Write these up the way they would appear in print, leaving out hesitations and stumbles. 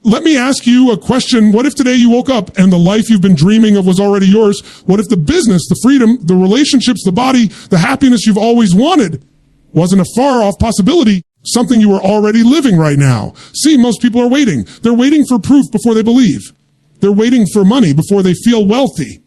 let me ask you a question. What if today you woke up and the life you've been dreaming of was already yours? What if the business, the freedom, the relationships, the body, the happiness you've always wanted wasn't a far off possibility, something you were already living right now? See, most people are waiting. They're waiting for proof before they believe. They're waiting for money before they feel wealthy.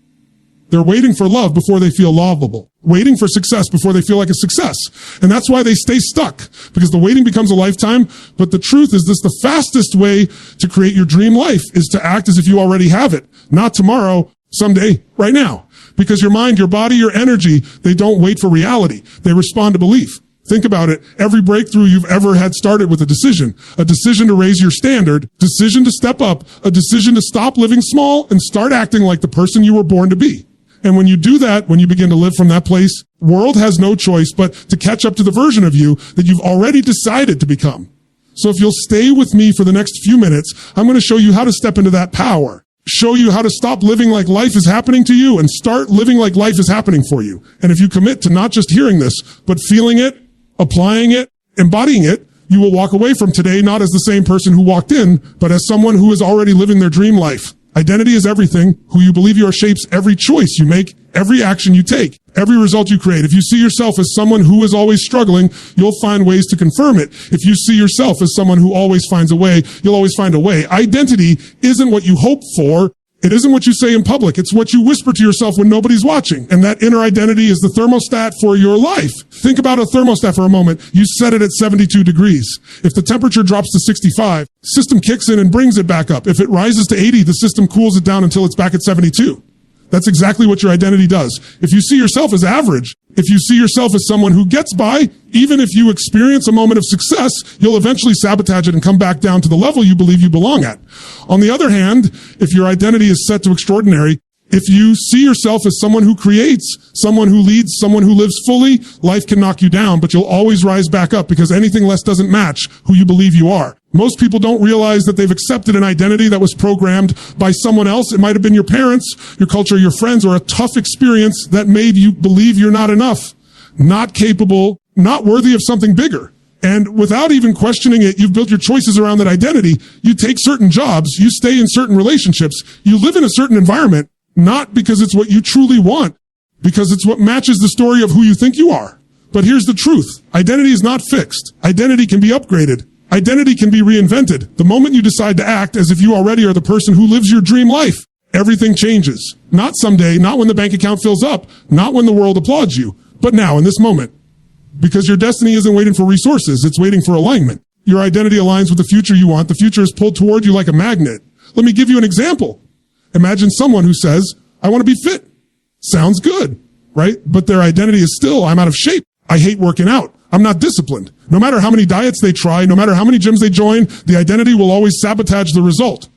They're waiting for love before they feel lovable. Waiting for success before they feel like a success. And that's why they stay stuck, because the waiting becomes a lifetime. But the truth is this: the fastest way to create your dream life is to act as if you already have it. Not tomorrow, someday, right now. Because your mind, your body, your energy, they don't wait for reality. They respond to belief. Think about it. Every breakthrough you've ever had started with a decision to raise your standard, decision to step up, a decision to stop living small and start acting like the person you were born to be. And when you do that, when you begin to live from that place, world has no choice but to catch up to the version of you that you've already decided to become. So if you'll stay with me for the next few minutes, I'm going to show you how to step into that power, show you how to stop living like life is happening to you and start living like life is happening for you. And if you commit to not just hearing this, but feeling it, applying it, embodying it, you will walk away from today not as the same person who walked in, but as someone who is already living their dream life. Identity is everything. Who you believe you are shapes every choice you make, every action you take, every result you create. If you see yourself as someone who is always struggling, you'll find ways to confirm it. If you see yourself as someone who always finds a way, you'll always find a way. Identity isn't what you hope for. It isn't what you say in public. It's what you whisper to yourself when nobody's watching. And that inner identity is the thermostat for your life. Think about a thermostat for a moment. You set it at 72 degrees. If the temperature drops to 65, system kicks in and brings it back up. If it rises to 80, the system cools it down until it's back at 72. That's exactly what your identity does. If you see yourself as average, if you see yourself as someone who gets by, even if you experience a moment of success, you'll eventually sabotage it and come back down to the level you believe you belong at. On the other hand, if your identity is set to extraordinary, if you see yourself as someone who creates, someone who leads, someone who lives fully, life can knock you down, but you'll always rise back up because anything less doesn't match who you believe you are. Most people don't realize that they've accepted an identity that was programmed by someone else. It might have been your parents, your culture, your friends, or a tough experience that made you believe you're not enough, not capable, not worthy of something bigger. And without even questioning it, you've built your choices around that identity. You take certain jobs, you stay in certain relationships, you live in a certain environment, not because it's what you truly want, because it's what matches the story of who you think you are. But here's the truth. Identity is not fixed. Identity can be upgraded. Identity can be reinvented. The moment you decide to act as if you already are the person who lives your dream life, everything changes. Not someday, not when the bank account fills up, not when the world applauds you, but now, in this moment. Because your destiny isn't waiting for resources, it's waiting for alignment. Your identity aligns with the future you want. The future is pulled toward you like a magnet. Let me give you an example. Imagine someone who says, I want to be fit. Sounds good, right? But their identity is still, I'm out of shape. I hate working out. I'm not disciplined. No matter how many diets they try, no matter how many gyms they join, the identity will always sabotage the result.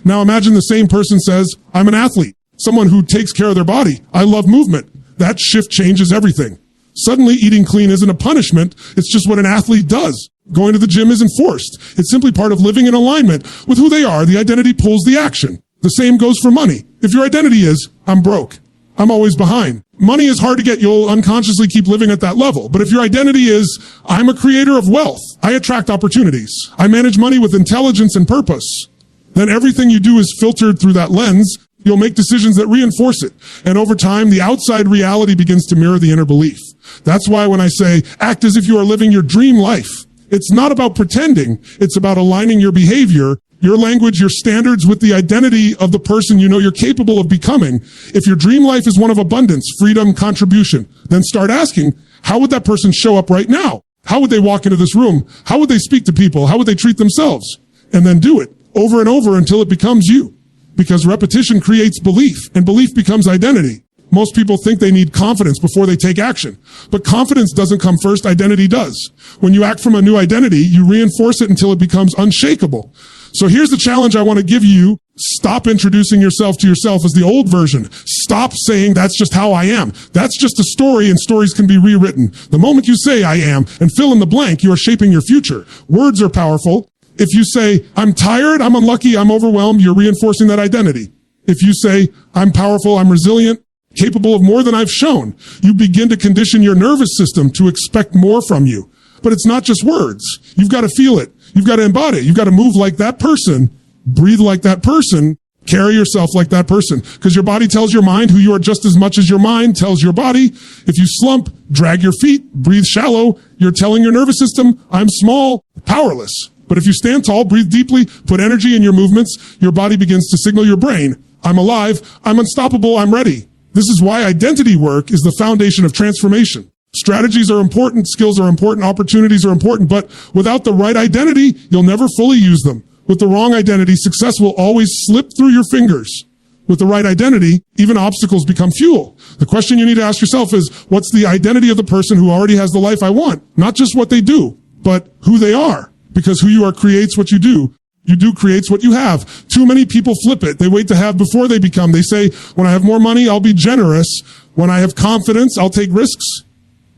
Now imagine the same person says, I'm an athlete, someone who takes care of their body. I love movement. That shift changes everything. Suddenly eating clean isn't a punishment. It's just what an athlete does. Going to the gym isn't forced. It's simply part of living in alignment with who they are. The identity pulls the action. The same goes for money. If your identity is, I'm broke, I'm always behind. Money is hard to get. You'll unconsciously keep living at that level. But if your identity is, I'm a creator of wealth, I attract opportunities, I manage money with intelligence and purpose, then everything you do is filtered through that lens. You'll make decisions that reinforce it. And over time, the outside reality begins to mirror the inner belief. That's why when I say, act as if you are living your dream life, it's not about pretending. It's about aligning your behavior, your language, your standards with the identity of the person you know you're capable of becoming. If your dream life is one of abundance, freedom, contribution, then start asking, how would that person show up right now? How would they walk into this room? How would they speak to people? How would they treat themselves? And then do it over and over until it becomes you. Because repetition creates belief, and belief becomes identity. Most people think they need confidence before they take action. But confidence doesn't come first, identity does. When you act from a new identity, you reinforce it until it becomes unshakable. So here's the challenge I want to give you. Stop introducing yourself to yourself as the old version. Stop saying that's just how I am. That's just a story, and stories can be rewritten. The moment you say I am and fill in the blank, you are shaping your future. Words are powerful. If you say, I'm tired, I'm unlucky, I'm overwhelmed, you're reinforcing that identity. If you say, I'm powerful, I'm resilient, capable of more than I've shown, you begin to condition your nervous system to expect more from you. But it's not just words. You've got to feel it. You've got to embody it. You've got to move like that person breathe like that person, carry yourself like that person. Because your body tells your mind who you are just as much as your mind tells your body. If you slump, drag your feet, breathe shallow, you're telling your nervous system, I'm small, powerless. But if you stand tall, breathe deeply, put energy in your movements, your body begins to signal your brain, I'm alive, I'm unstoppable, I'm ready. This is why identity work is the foundation of transformation. Strategies are important, skills are important, opportunities are important, but without the right identity, you'll never fully use them. With the wrong identity, success will always slip through your fingers. With the right identity, even obstacles become fuel. The question you need to ask yourself is, what's the identity of the person who already has the life I want? Not just what they do, but who they are. Because who you are creates what you do. You do creates what you have. Too many people flip it. They wait to have before they become. They say, when I have more money, I'll be generous. When I have confidence, I'll take risks.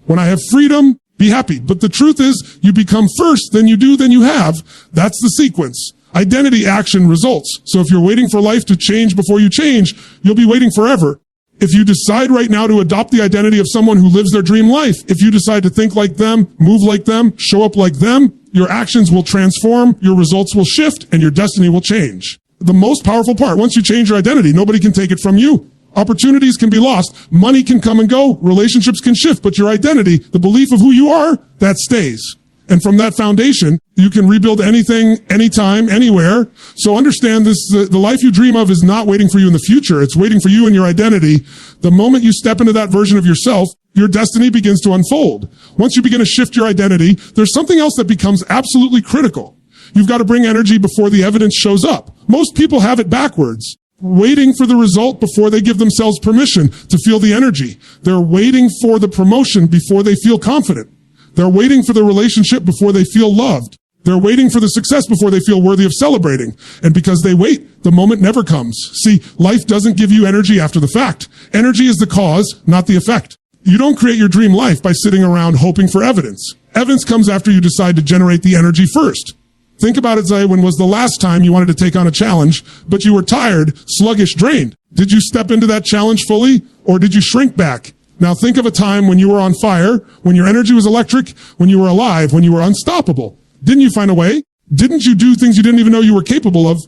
When I have freedom, be happy. But the truth is, you become first, then you do, then you have. That's the sequence. Identity, action, results. So if you're waiting for life to change before you change, you'll be waiting forever. If you decide right now to adopt the identity of someone who lives their dream life, if you decide to think like them, move like them, show up like them, your actions will transform, your results will shift, and your destiny will change. The most powerful part, once you change your identity, nobody can take it from you. Opportunities can be lost, money can come and go, relationships can shift, but your identity, the belief of who you are, that stays. And from that foundation, you can rebuild anything, anytime, anywhere. So understand this, the life you dream of is not waiting for you in the future. It's waiting for you in your identity. The moment you step into that version of yourself, your destiny begins to unfold. Once you begin to shift your identity, there's something else that becomes absolutely critical. You've got to bring energy before the evidence shows up. Most people have it backwards. Waiting for the result before they give themselves permission to feel the energy. They're waiting for the promotion before they feel confident. They're waiting for the relationship before they feel loved. They're waiting for the success before they feel worthy of celebrating. And because they wait, the moment never comes. See, life doesn't give you energy after the fact. Energy is the cause, not the effect. You don't create your dream life by sitting around hoping for evidence. Evidence comes after you decide to generate the energy first. Think about it, Zay, when was the last time you wanted to take on a challenge, but you were tired, sluggish, drained? Did you step into that challenge fully, or did you shrink back? Now think of a time when you were on fire, when your energy was electric, when you were alive, when you were unstoppable. Didn't you find a way? Didn't you do things you didn't even know you were capable of?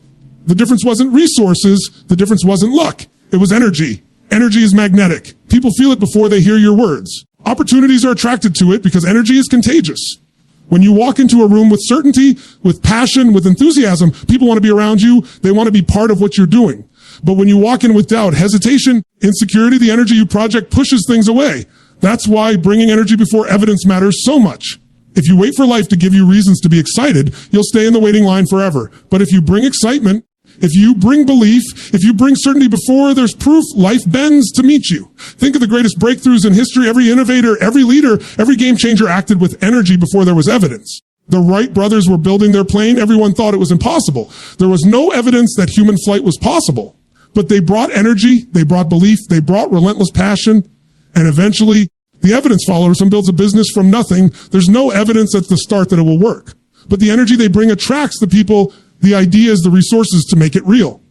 The difference wasn't resources. The difference wasn't luck. It was energy. Energy is magnetic. People feel it before they hear your words. Opportunities are attracted to it because energy is contagious. When you walk into a room with certainty, with passion, with enthusiasm, people want to be around you. They want to be part of what you're doing. But when you walk in with doubt, hesitation, insecurity, the energy you project pushes things away. That's why bringing energy before evidence matters so much. If you wait for life to give you reasons to be excited, you'll stay in the waiting line forever. But if you bring excitement, if you bring belief, if you bring certainty before there's proof, life bends to meet you. Think of the greatest breakthroughs in history. Every innovator, every leader, every game changer acted with energy before there was evidence. The Wright brothers were building their plane. Everyone thought it was impossible. There was no evidence that human flight was possible. But they brought energy, they brought belief, they brought relentless passion, and eventually the evidence follows and builds a business from nothing. There's no evidence at the start that it will work. But the energy they bring attracts the people, the ideas, the resources to make it real.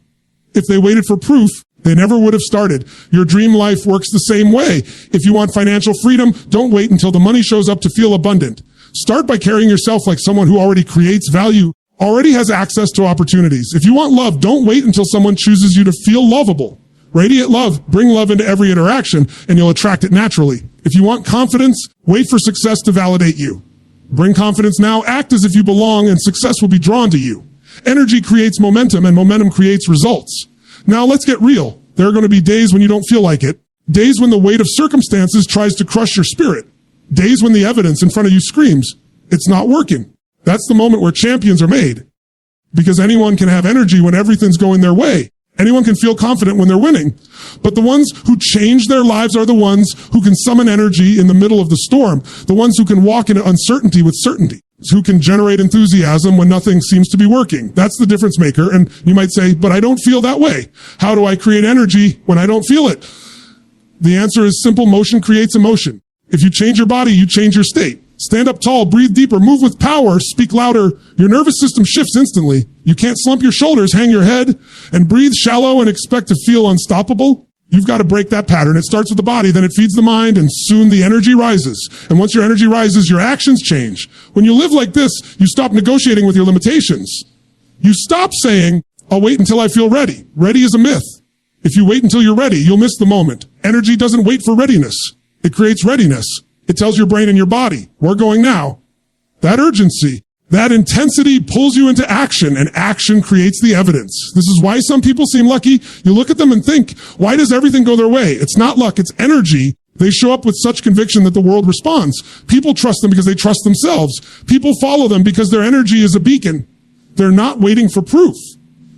If they waited for proof, they never would have started. Your dream life works the same way. If you want financial freedom, don't wait until the money shows up to feel abundant. Start by carrying yourself like someone who already creates value, already has access to opportunities. If you want love, don't wait until someone chooses you to feel lovable. Radiate love, bring love into every interaction, and you'll attract it naturally. If you want confidence, wait for success to validate you. Bring confidence now, act as if you belong, and success will be drawn to you. Energy creates momentum, and momentum creates results. Now let's get real. There are going to be days when you don't feel like it. Days when the weight of circumstances tries to crush your spirit. Days when the evidence in front of you screams, it's not working. That's the moment where champions are made. Because anyone can have energy when everything's going their way. Anyone can feel confident when they're winning. But the ones who change their lives are the ones who can summon energy in the middle of the storm. The ones who can walk in uncertainty with certainty. Who can generate enthusiasm when nothing seems to be working. That's the difference maker. And you might say, but I don't feel that way. How do I create energy when I don't feel it? The answer is simple. Motion creates emotion. If you change your body, you change your state. Stand up tall, breathe deeper, move with power, speak louder. Your nervous system shifts instantly. You can't slump your shoulders, hang your head, and breathe shallow and expect to feel unstoppable. You've got to break that pattern. It starts with the body, then it feeds the mind, and soon the energy rises. And once your energy rises, your actions change. When you live like this, you stop negotiating with your limitations. You stop saying, I'll wait until I feel ready. Ready is a myth. If you wait until you're ready, you'll miss the moment. Energy doesn't wait for readiness. It creates readiness. It tells your brain and your body, we're going now. That urgency, that intensity pulls you into action, and action creates the evidence. This is why some people seem lucky. You look at them and think, why does everything go their way? It's not luck, it's energy. They show up with such conviction that the world responds. People trust them because they trust themselves. People follow them because their energy is a beacon. They're not waiting for proof.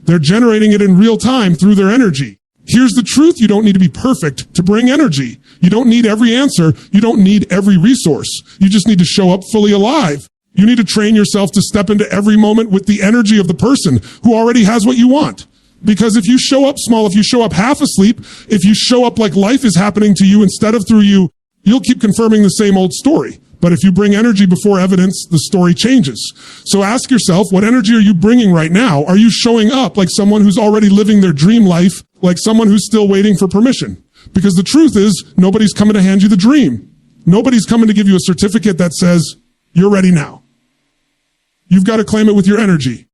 They're generating it in real time through their energy. Here's the truth. You don't need to be perfect to bring energy. You don't need every answer. You don't need every resource. You just need to show up fully alive. You need to train yourself to step into every moment with the energy of the person who already has what you want. Because if you show up small, if you show up half asleep, if you show up like life is happening to you instead of through you, you'll keep confirming the same old story. But if you bring energy before evidence, the story changes. So ask yourself, what energy are you bringing right now? Are you showing up like someone who's already living their dream life, like someone who's still waiting for permission? Because the truth is, nobody's coming to hand you the dream. Nobody's coming to give you a certificate that says, you're ready now. You've got to claim it with your energy.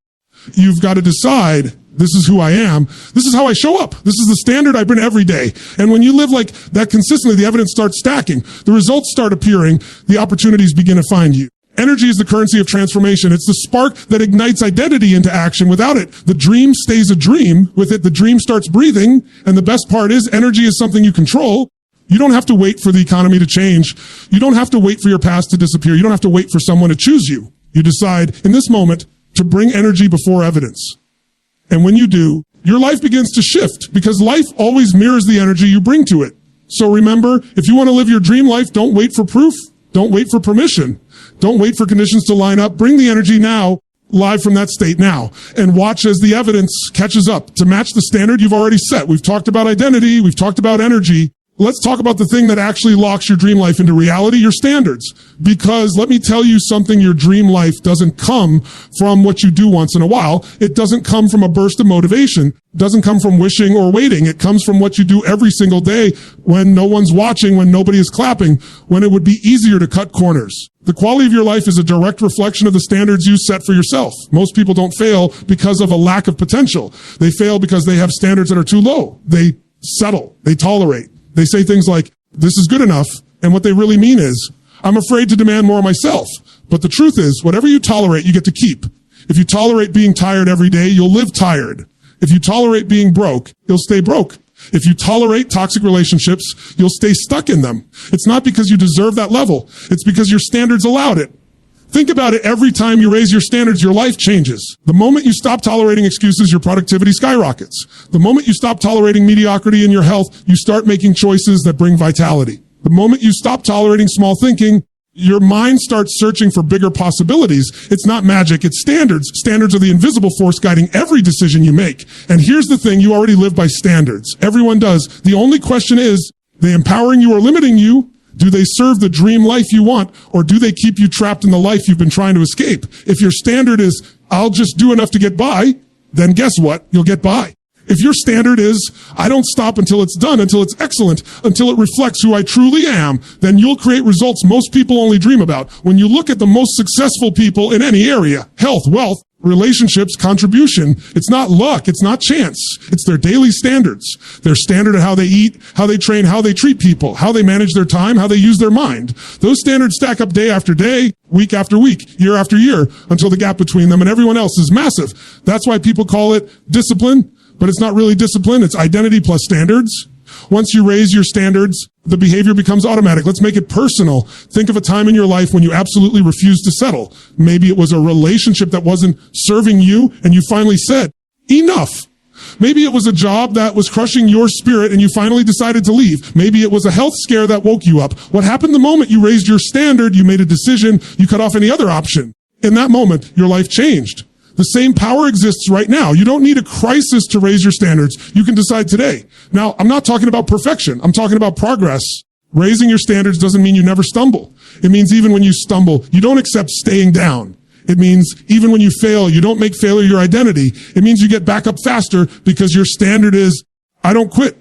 You've got to decide, this is who I am. This is how I show up. This is the standard I bring every day. And when you live like that consistently, the evidence starts stacking. The results start appearing. The opportunities begin to find you. Energy is the currency of transformation. It's the spark that ignites identity into action. Without it, the dream stays a dream. With it, the dream starts breathing. And the best part is, energy is something you control. You don't have to wait for the economy to change. You don't have to wait for your past to disappear. You don't have to wait for someone to choose you. You decide in this moment to bring energy before evidence. And when you do, your life begins to shift because life always mirrors the energy you bring to it. So remember, if you want to live your dream life, don't wait for proof. Don't wait for permission. Don't wait for conditions to line up. Bring the energy now, live from that state now, and watch as the evidence catches up to match the standard you've already set. We've talked about identity. We've talked about energy. Let's talk about the thing that actually locks your dream life into reality, your standards. Because let me tell you something, your dream life doesn't come from what you do once in a while. It doesn't come from a burst of motivation. It doesn't come from wishing or waiting. It comes from what you do every single day when no one's watching, when nobody is clapping, when it would be easier to cut corners. The quality of your life is a direct reflection of the standards you set for yourself. Most people don't fail because of a lack of potential. They fail because they have standards that are too low. They settle. They tolerate. They say things like, this is good enough, and what they really mean is, I'm afraid to demand more of myself. But the truth is, whatever you tolerate, you get to keep. If you tolerate being tired every day, you'll live tired. If you tolerate being broke, you'll stay broke. If you tolerate toxic relationships, you'll stay stuck in them. It's not because you deserve that level. It's because your standards allowed it. Think about it. Every time you raise your standards, your life changes. The moment you stop tolerating excuses, your productivity skyrockets. The moment you stop tolerating mediocrity in your health, you start making choices that bring vitality. The moment you stop tolerating small thinking, your mind starts searching for bigger possibilities. It's not magic, it's standards. Standards are the invisible force guiding every decision you make. And here's the thing, you already live by standards. Everyone does. The only question is, they empowering you or limiting you? Do they serve the dream life you want, or do they keep you trapped in the life you've been trying to escape? If your standard is, I'll just do enough to get by, then guess what? You'll get by. If your standard is, I don't stop until it's done, until it's excellent, until it reflects who I truly am, then you'll create results most people only dream about. When you look at the most successful people in any area, health, wealth, relationships, contribution, it's not luck, it's not chance. It's their daily standards. Their standard of how they eat, how they train, how they treat people, how they manage their time, how they use their mind. Those standards stack up day after day, week after week, year after year, until the gap between them and everyone else is massive. That's why people call it discipline, but it's not really discipline, it's identity plus standards. Once you raise your standards, the behavior becomes automatic. Let's make it personal. Think of a time in your life when you absolutely refused to settle. Maybe it was a relationship that wasn't serving you, and you finally said, enough. Maybe it was a job that was crushing your spirit, and you finally decided to leave. Maybe it was a health scare that woke you up. What happened the moment you raised your standard, you made a decision, you cut off any other option. In that moment, your life changed. The same power exists right now. You don't need a crisis to raise your standards. You can decide today. Now, I'm not talking about perfection. I'm talking about progress. Raising your standards doesn't mean you never stumble. It means even when you stumble, you don't accept staying down. It means even when you fail, you don't make failure your identity. It means you get back up faster because your standard is, I don't quit.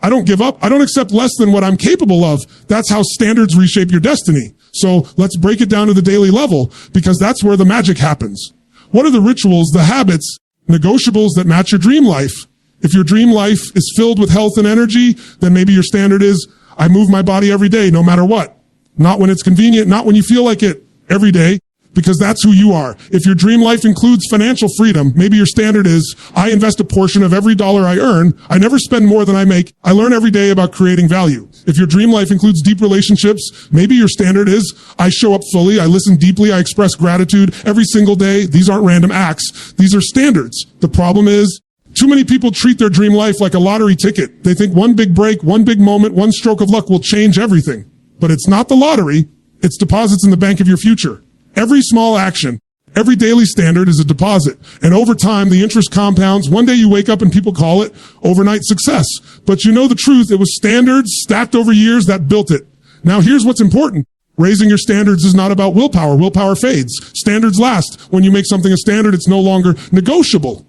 I don't give up. I don't accept less than what I'm capable of. That's how standards reshape your destiny. So let's break it down to the daily level because that's where the magic happens. What are the rituals, the habits negotiables that match your dream life. If your dream life is filled with health and energy, then maybe your standard is, I move my body every day, no matter what. Not when it's convenient, not when you feel like it, every day, because that's who you are. If your dream life includes financial freedom, maybe your standard is, I invest a portion of every dollar I earn. I never spend more than I make. I learn every day about creating value. If your dream life includes deep relationships, maybe your standard is, I show up fully, I listen deeply, I express gratitude every single day. These aren't random acts. These are standards. The problem is, too many people treat their dream life like a lottery ticket. They think one big break, one big moment, one stroke of luck will change everything. But it's not the lottery. It's deposits in the bank of your future. Every small action, every daily standard is a deposit. And over time, the interest compounds. One day you wake up and people call it overnight success. But you know the truth. It was standards stacked over years that built it. Now here's what's important. Raising your standards is not about willpower. Willpower fades. Standards last. When you make something a standard, it's no longer negotiable.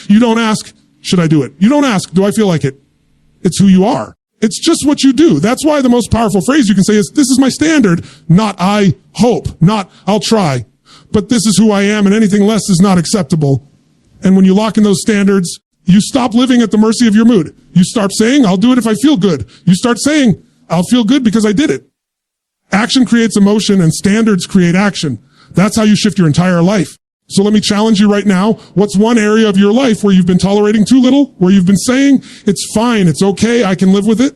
You don't ask, should I do it? You don't ask, do I feel like it? It's who you are. It's just what you do. That's why the most powerful phrase you can say is, this is my standard, not I hope, not I'll try. But this is who I am, and anything less is not acceptable. And when you lock in those standards, you stop living at the mercy of your mood. You start saying, I'll do it if I feel good. You start saying, I'll feel good because I did it. Action creates emotion, and standards create action. That's how you shift your entire life. So let me challenge you right now. What's one area of your life where you've been tolerating too little? Where you've been saying, it's fine, it's okay, I can live with it?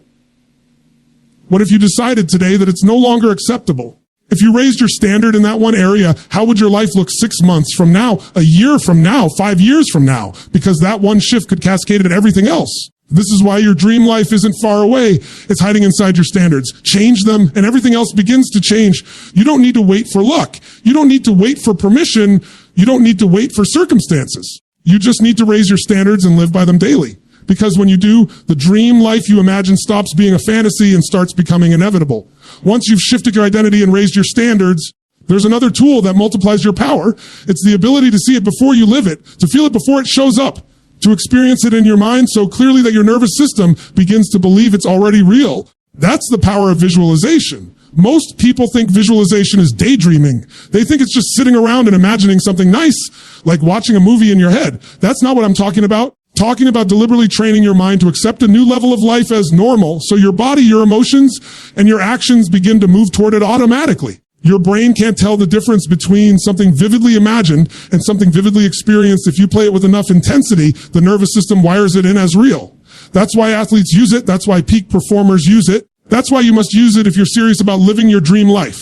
What if you decided today that it's no longer acceptable? If you raised your standard in that one area, how would your life look 6 months from now, a year from now, 5 years from now? Because that one shift could cascade into everything else. This is why your dream life isn't far away. It's hiding inside your standards. Change them, and everything else begins to change. You don't need to wait for luck. You don't need to wait for permission. You don't need to wait for circumstances. You just need to raise your standards and live by them daily. Because when you do, the dream life you imagine stops being a fantasy and starts becoming inevitable. Once you've shifted your identity and raised your standards, there's another tool that multiplies your power. It's the ability to see it before you live it, to feel it before it shows up, to experience it in your mind so clearly that your nervous system begins to believe it's already real. That's the power of visualization. Most people think visualization is daydreaming. They think it's just sitting around and imagining something nice, like watching a movie in your head. That's not what I'm talking about. Talking about deliberately training your mind to accept a new level of life as normal, so your body, your emotions, and your actions begin to move toward it automatically. Your brain can't tell the difference between something vividly imagined and something vividly experienced. If you play it with enough intensity, the nervous system wires it in as real. That's why athletes use it. That's why peak performers use it. That's why you must use it if you're serious about living your dream life.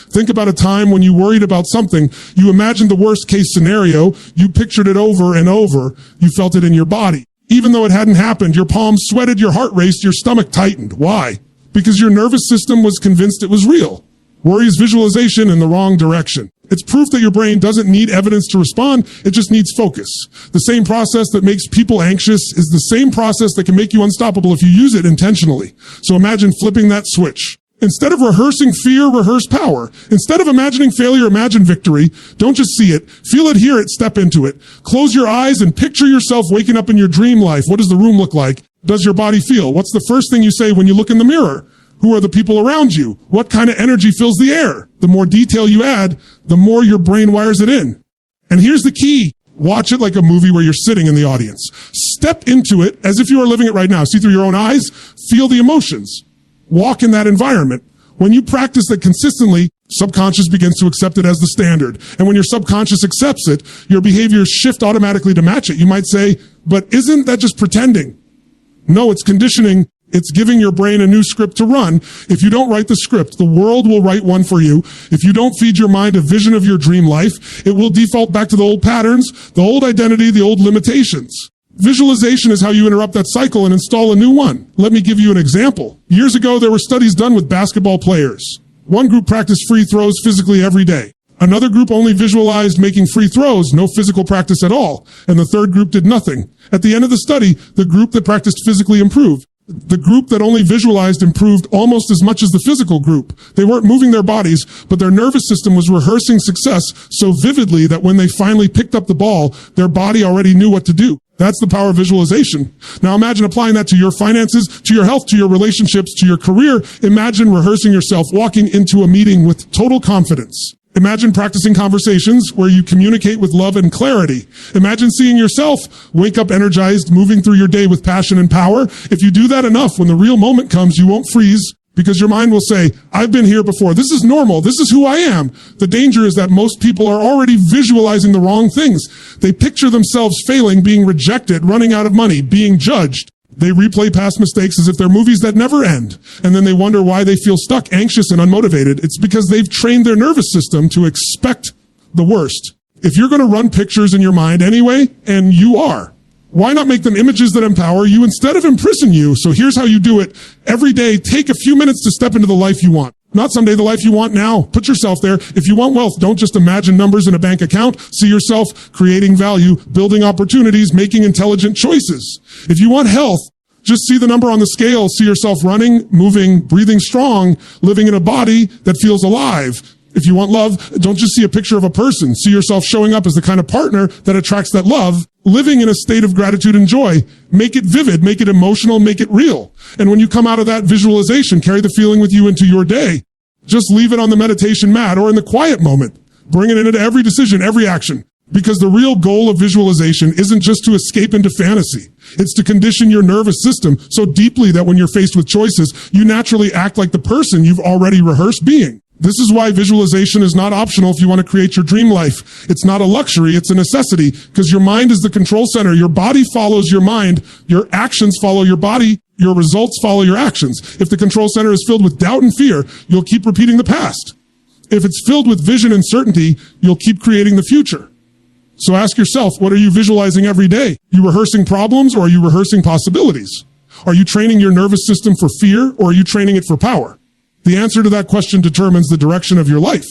Think about a time when you worried about something. You imagined the worst case scenario. You pictured it over and over. You felt it in your body. Even though it hadn't happened, your palms sweated, your heart raced, your stomach tightened. Why? Because your nervous system was convinced it was real. Worry is visualization in the wrong direction. It's proof that your brain doesn't need evidence to respond. It just needs focus. The same process that makes people anxious is the same process that can make you unstoppable if you use it intentionally. So imagine flipping that switch. Instead of rehearsing fear, rehearse power. Instead of imagining failure, imagine victory. Don't just see it. Feel it, hear it, step into it. Close your eyes and picture yourself waking up in your dream life. What does the room look like? Does your body feel? What's the first thing you say when you look in the mirror? Who are the people around you? What kind of energy fills the air? The more detail you add, the more your brain wires it in. And here's the key. Watch it like a movie where you're sitting in the audience. Step into it as if you are living it right now. See through your own eyes. Feel the emotions. Walk in that environment. When you practice that consistently, subconscious begins to accept it as the standard. And when your subconscious accepts it, your behaviors shift automatically to match it. You might say, but isn't that just pretending? No, it's conditioning. It's giving your brain a new script to run. If you don't write the script, the world will write one for you. If you don't feed your mind a vision of your dream life, it will default back to the old patterns, the old identity, the old limitations. Visualization is how you interrupt that cycle and install a new one. Let me give you an example. Years ago, there were studies done with basketball players. One group practiced free throws physically every day. Another group only visualized making free throws, no physical practice at all. And the third group did nothing. At the end of the study, the group that practiced physically improved. The group that only visualized improved almost as much as the physical group. They weren't moving their bodies, but their nervous system was rehearsing success so vividly that when they finally picked up the ball, their body already knew what to do. That's the power of visualization. Now imagine applying that to your finances, to your health, to your relationships, to your career. Imagine rehearsing yourself walking into a meeting with total confidence. Imagine practicing conversations where you communicate with love and clarity. Imagine seeing yourself wake up energized, moving through your day with passion and power. If you do that enough, when the real moment comes, you won't freeze because your mind will say, I've been here before. This is normal. This is who I am. The danger is that most people are already visualizing the wrong things. They picture themselves failing, being rejected, running out of money, being judged. They replay past mistakes as if they're movies that never end. And then they wonder why they feel stuck, anxious, and unmotivated. It's because they've trained their nervous system to expect the worst. If you're going to run pictures in your mind anyway, and you are, why not make them images that empower you instead of imprison you? So here's how you do it. Every day, take a few minutes to step into the life you want. Not someday, the life you want now. Put yourself there. If you want wealth, don't just imagine numbers in a bank account. See yourself creating value, building opportunities, making intelligent choices. If you want health, just see the number on the scale. See yourself running, moving, breathing strong, living in a body that feels alive. If you want love, don't just see a picture of a person. See yourself showing up as the kind of partner that attracts that love, living in a state of gratitude and joy. Make it vivid, make it emotional, make it real. And when you come out of that visualization, carry the feeling with you into your day. Just leave it on the meditation mat or in the quiet moment. Bring it into every decision, every action. Because the real goal of visualization isn't just to escape into fantasy. It's to condition your nervous system so deeply that when you're faced with choices, you naturally act like the person you've already rehearsed being. This is why visualization is not optional if you want to create your dream life. It's not a luxury, it's a necessity, because your mind is the control center. Your body follows your mind. Your actions follow your body. Your results follow your actions. If the control center is filled with doubt and fear, you'll keep repeating the past. If it's filled with vision and certainty, you'll keep creating the future. So ask yourself, what are you visualizing every day? Are you rehearsing problems or are you rehearsing possibilities? Are you training your nervous system for fear or are you training it for power? The answer to that question determines the direction of your life.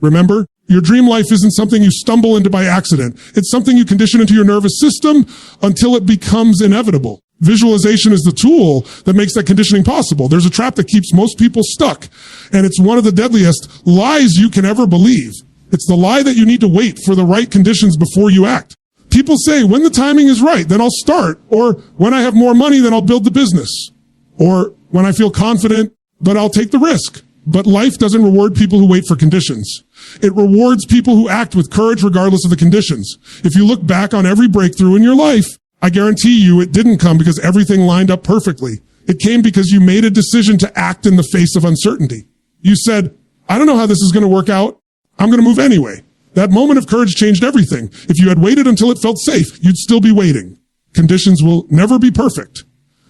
Remember, your dream life isn't something you stumble into by accident. It's something you condition into your nervous system until it becomes inevitable. Visualization is the tool that makes that conditioning possible. There's a trap that keeps most people stuck, and it's one of the deadliest lies you can ever believe. It's the lie that you need to wait for the right conditions before you act. People say, when the timing is right, then I'll start, or when I have more money, then I'll build the business, or when I feel confident, but I'll take the risk. But life doesn't reward people who wait for conditions. It rewards people who act with courage regardless of the conditions. If you look back on every breakthrough in your life, I guarantee you it didn't come because everything lined up perfectly. It came because you made a decision to act in the face of uncertainty. You said, I don't know how this is going to work out. I'm going to move anyway. That moment of courage changed everything. If you had waited until it felt safe, you'd still be waiting. Conditions will never be perfect.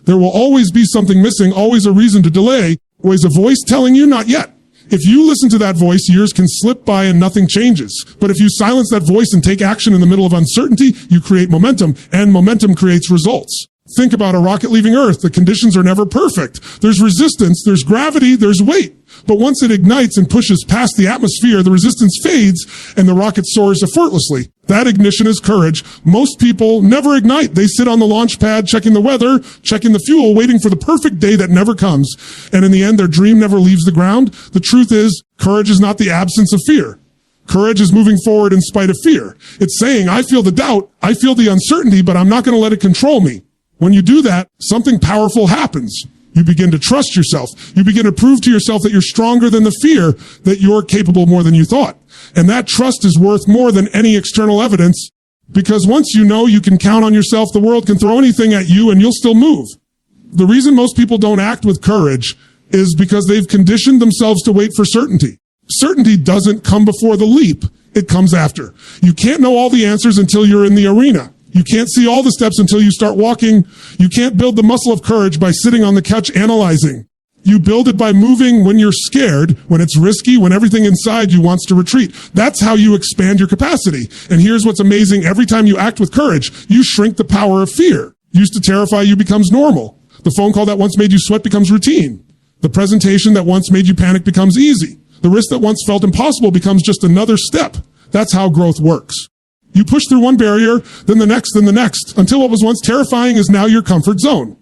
There will always be something missing, always a reason to delay, always a voice telling you not yet. If you listen to that voice, years can slip by and nothing changes. But if you silence that voice and take action in the middle of uncertainty, you create momentum, and momentum creates results. Think about a rocket leaving Earth. The conditions are never perfect. There's resistance, there's gravity, there's weight. But once it ignites and pushes past the atmosphere, the resistance fades and the rocket soars effortlessly. That ignition is courage. Most people never ignite. They sit on the launch pad, checking the weather, checking the fuel, waiting for the perfect day that never comes. And in the end, their dream never leaves the ground. The truth is, courage is not the absence of fear. Courage is moving forward in spite of fear. It's saying, I feel the doubt, I feel the uncertainty, but I'm not going to let it control me. When you do that, something powerful happens. You begin to trust yourself. You begin to prove to yourself that you're stronger than the fear, that you're capable more than you thought. And that trust is worth more than any external evidence, because once you know you can count on yourself, the world can throw anything at you and you'll still move. The reason most people don't act with courage is because they've conditioned themselves to wait for certainty. Certainty doesn't come before the leap. It comes after. You can't know all the answers until you're in the arena. You can't see all the steps until you start walking. You can't build the muscle of courage by sitting on the couch analyzing. You build it by moving when you're scared, when it's risky, when everything inside you wants to retreat. That's how you expand your capacity. And here's what's amazing. Every time you act with courage, you shrink the power of fear. Used to terrify you becomes normal. The phone call that once made you sweat becomes routine. The presentation that once made you panic becomes easy. The risk that once felt impossible becomes just another step. That's how growth works. You push through one barrier, then the next, until what was once terrifying is now your comfort zone.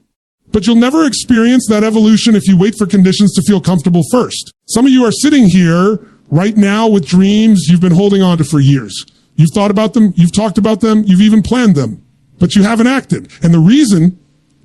But you'll never experience that evolution if you wait for conditions to feel comfortable first. Some of you are sitting here right now with dreams you've been holding on to for years. You've thought about them, you've talked about them, you've even planned them, but you haven't acted. And the reason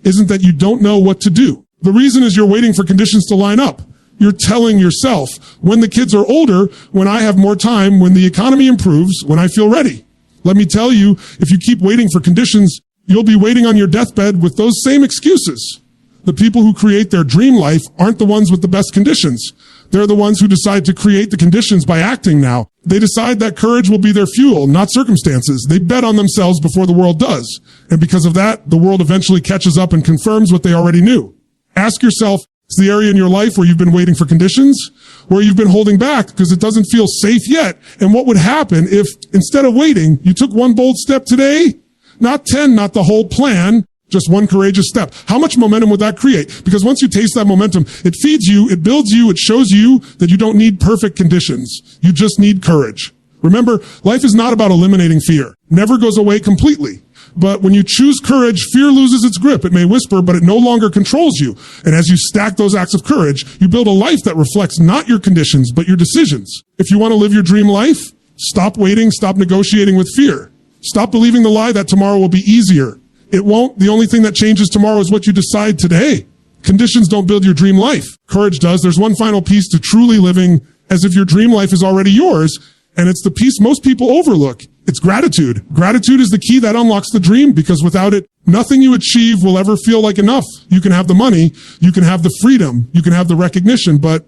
isn't that you don't know what to do. The reason is you're waiting for conditions to line up. You're telling yourself, when the kids are older, when I have more time, when the economy improves, when I feel ready. Let me tell you, if you keep waiting for conditions, you'll be waiting on your deathbed with those same excuses. The people who create their dream life aren't the ones with the best conditions. They're the ones who decide to create the conditions by acting now. They decide that courage will be their fuel, not circumstances. They bet on themselves before the world does. And because of that, the world eventually catches up and confirms what they already knew. Ask yourself, is the area in your life where you've been waiting for conditions, where you've been holding back because it doesn't feel safe yet? And what would happen if, instead of waiting, you took one bold step today? Not 10, not the whole plan, just one courageous step. How much momentum would that create? Because once you taste that momentum, it feeds you, it builds you, it shows you that you don't need perfect conditions. You just need courage. Remember, life is not about eliminating fear. Never goes away completely. But when you choose courage, fear loses its grip. It may whisper, but it no longer controls you. And as you stack those acts of courage, you build a life that reflects not your conditions, but your decisions. If you want to live your dream life, stop waiting, stop negotiating with fear. Stop believing the lie that tomorrow will be easier. It won't. The only thing that changes tomorrow is what you decide today. Conditions don't build your dream life. Courage does. There's one final piece to truly living as if your dream life is already yours, and it's the piece most people overlook. It's gratitude. Gratitude is the key that unlocks the dream, because without it, nothing you achieve will ever feel like enough. You can have the money, you can have the freedom, you can have the recognition, but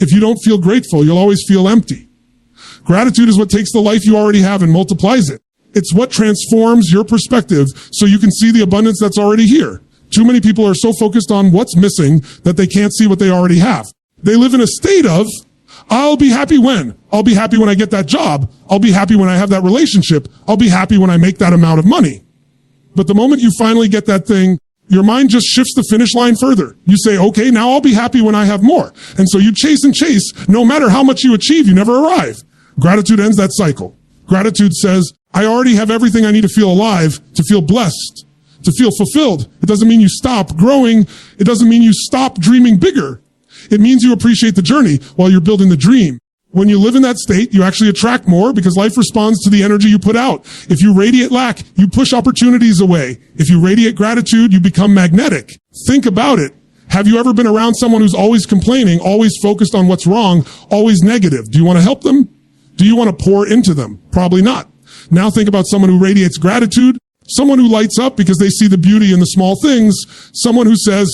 if you don't feel grateful, you'll always feel empty. Gratitude is what takes the life you already have and multiplies it. It's what transforms your perspective so you can see the abundance that's already here. Too many people are so focused on what's missing that they can't see what they already have. They live in a state of, I'll be happy when? I'll be happy when I get that job. I'll be happy when I have that relationship. I'll be happy when I make that amount of money. But the moment you finally get that thing, your mind just shifts the finish line further. You say, okay, now I'll be happy when I have more. And so you chase and chase. No matter how much you achieve, you never arrive. Gratitude ends that cycle. Gratitude says, I already have everything I need to feel alive, to feel blessed, to feel fulfilled. It doesn't mean you stop growing. It doesn't mean you stop dreaming bigger. It means you appreciate the journey while you're building the dream. When you live in that state, you actually attract more because life responds to the energy you put out. If you radiate lack, you push opportunities away. If you radiate gratitude, you become magnetic. Think about it. Have you ever been around someone who's always complaining, always focused on what's wrong, always negative? Do you want to help them? Do you want to pour into them? Probably not. Now think about someone who radiates gratitude, someone who lights up because they see the beauty in the small things, someone who says,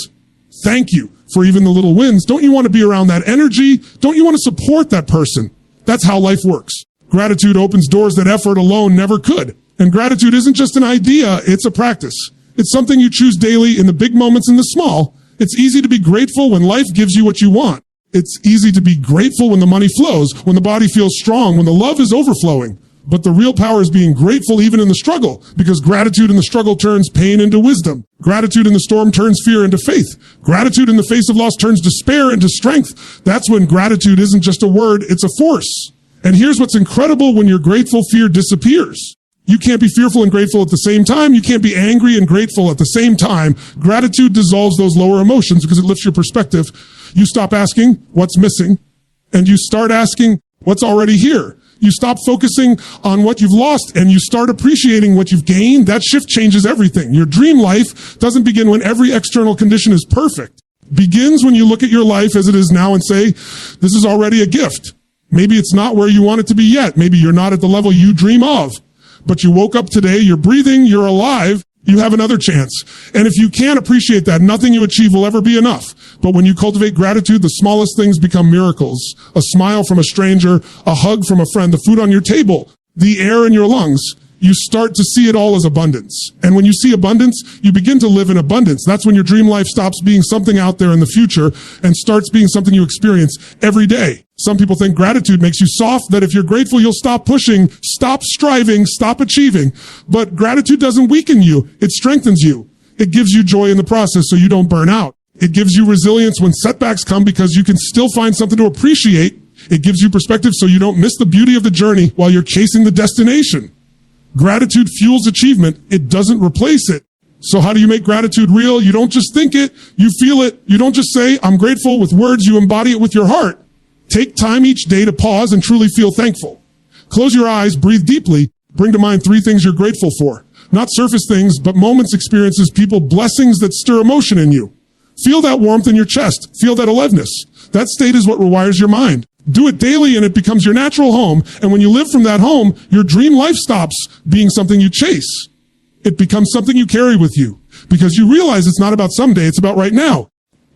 thank you for even the little wins. Don't you want to be around that energy? Don't you want to support that person? That's how life works. Gratitude opens doors that effort alone never could. And gratitude isn't just an idea, it's a practice. It's something you choose daily in the big moments and the small. It's easy to be grateful when life gives you what you want. It's easy to be grateful when the money flows, when the body feels strong, when the love is overflowing. But the real power is being grateful even in the struggle, because gratitude in the struggle turns pain into wisdom. Gratitude in the storm turns fear into faith. Gratitude in the face of loss turns despair into strength. That's when gratitude isn't just a word, it's a force. And here's what's incredible: when you're grateful, fear disappears. You can't be fearful and grateful at the same time. You can't be angry and grateful at the same time. Gratitude dissolves those lower emotions because it lifts your perspective. You stop asking what's missing, and you start asking what's already here. You stop focusing on what you've lost and you start appreciating what you've gained. That shift changes everything. Your dream life doesn't begin when every external condition is perfect. It begins when you look at your life as it is now and say, this is already a gift. Maybe it's not where you want it to be yet. Maybe you're not at the level you dream of. But you woke up today, you're breathing, you're alive, you have another chance. And if you can't appreciate that, nothing you achieve will ever be enough. But when you cultivate gratitude, the smallest things become miracles. A smile from a stranger, a hug from a friend, the food on your table, the air in your lungs. You start to see it all as abundance. And when you see abundance, you begin to live in abundance. That's when your dream life stops being something out there in the future and starts being something you experience every day. Some people think gratitude makes you soft, that if you're grateful, you'll stop pushing, stop striving, stop achieving. But gratitude doesn't weaken you. It strengthens you. It gives you joy in the process so you don't burn out. It gives you resilience when setbacks come because you can still find something to appreciate. It gives you perspective so you don't miss the beauty of the journey while you're chasing the destination. Gratitude fuels achievement. It doesn't replace it. So how do you make gratitude real? You don't just think it, you feel it. You don't just say, I'm grateful with words, you embody it with your heart. Take time each day to pause and truly feel thankful. Close your eyes, breathe deeply, bring to mind 3 things you're grateful for. Not surface things, but moments, experiences, people, blessings that stir emotion in you. Feel that warmth in your chest. Feel that aliveness. That state is what rewires your mind. Do it daily and it becomes your natural home. And when you live from that home, your dream life stops being something you chase. It becomes something you carry with you because you realize it's not about someday, it's about right now.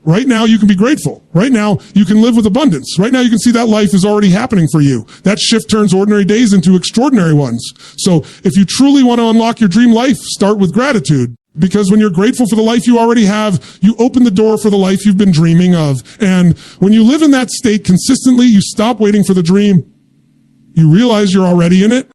Right now, you can be grateful. Right now, you can live with abundance. Right now, you can see that life is already happening for you. That shift turns ordinary days into extraordinary ones. So if you truly want to unlock your dream life, start with gratitude. Because when you're grateful for the life you already have, you open the door for the life you've been dreaming of. And when you live in that state consistently, you stop waiting for the dream. You realize you're already in it.